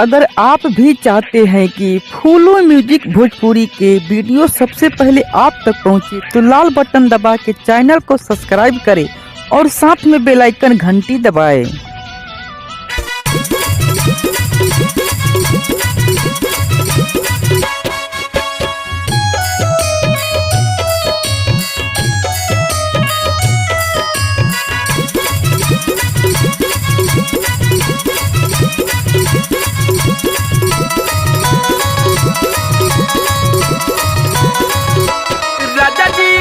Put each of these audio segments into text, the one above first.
अगर आप भी चाहते हैं कि फूलो म्यूजिक भोजपुरी के वीडियो सबसे पहले आप तक पहुंचे तो लाल बटन दबा के चैनल को सब्सक्राइब करें और साथ में बेल आइकन घंटी दबाएं। राजा जी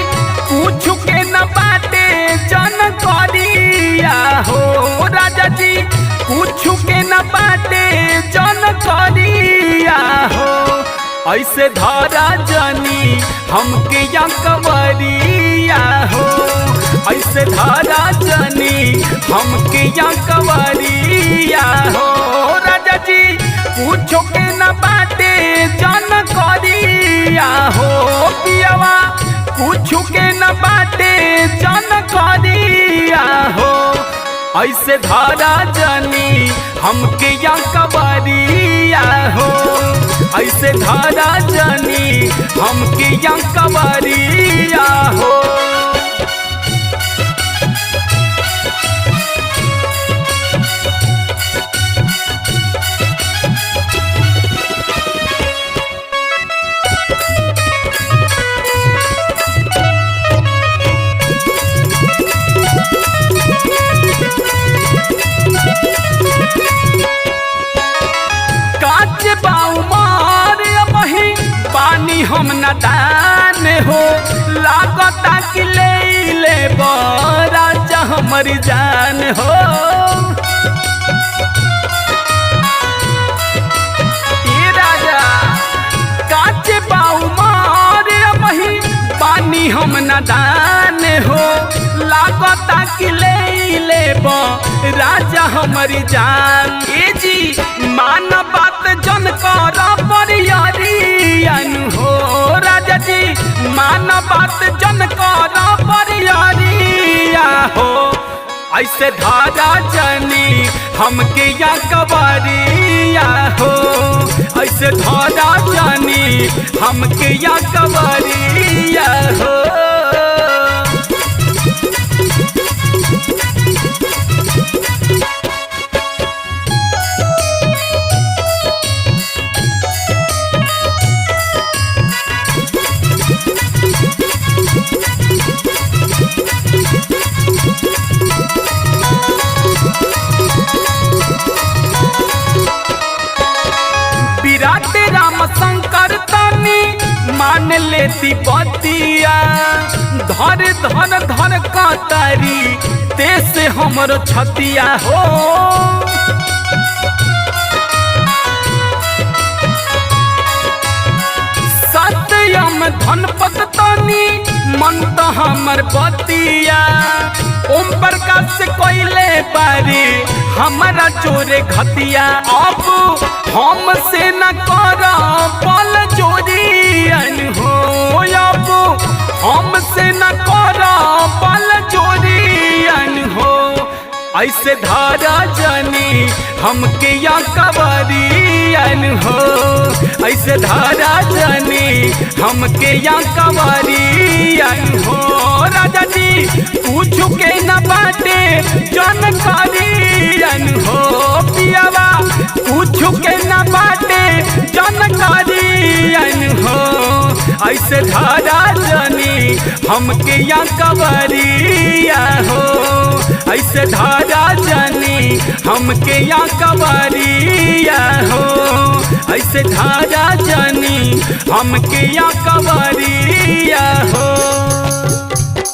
पूछू के न बाटे जन करिया हो। राजा जी पूछू के न बाटे जन करिया हो। ऐसे धारा जनी हमके या कवरिया हो। ऐसे धारा जनी हमके या कवरिया हो। राजा जी पूछू के न बाटे जन करिया हो। पियावा पूछू के न बाटे जन करिया हो। ऐसे धारा जनी हमके या कवरिया हो। ऐसे धारा जनी हमके या कवरिया हो। पानी हम नदान हो। लागता कि ले राजा हमारी जान हो। ये राजा काचे बाऊ मारे वही पानी हम नदान हो। लागता कि ले राजा हमारी जान। ए जी मान बात जन कर परियारियन हो। राजा जी मान बात जन कर परियारिया हो। ऐसे धारा जनी हमके या कवरिया हो। ऐसे धारा जनी हमके या कवरिया हो। विराट राम शंकर तनी मान लेती बतिया। धर धर धर कतरी तेसे हमर छतिया हो। सत्यम धनपत तनी मन तो हमर बतिया। ओम प्रकाश से कोइले बारी हमारा चोरे घतिया। अब हम से न कर पल चोरियन हो। अब हम से न कर पल चोरियन हो। ऐसे धारा जनी हमके या कवरियन हो। ऐसे धारा जनी हमके या कवरियन हो। राजा जी पूछू के न बाटे जन करियन हो। पियावा पूछू के न बाटे जन करियन हो। ऐसे धारा जनी हमके या कवरिया हो। ऐसे धारा जनी हमके या कवरिया हो। ऐसे धारा जनी हमके या कवरिया हो।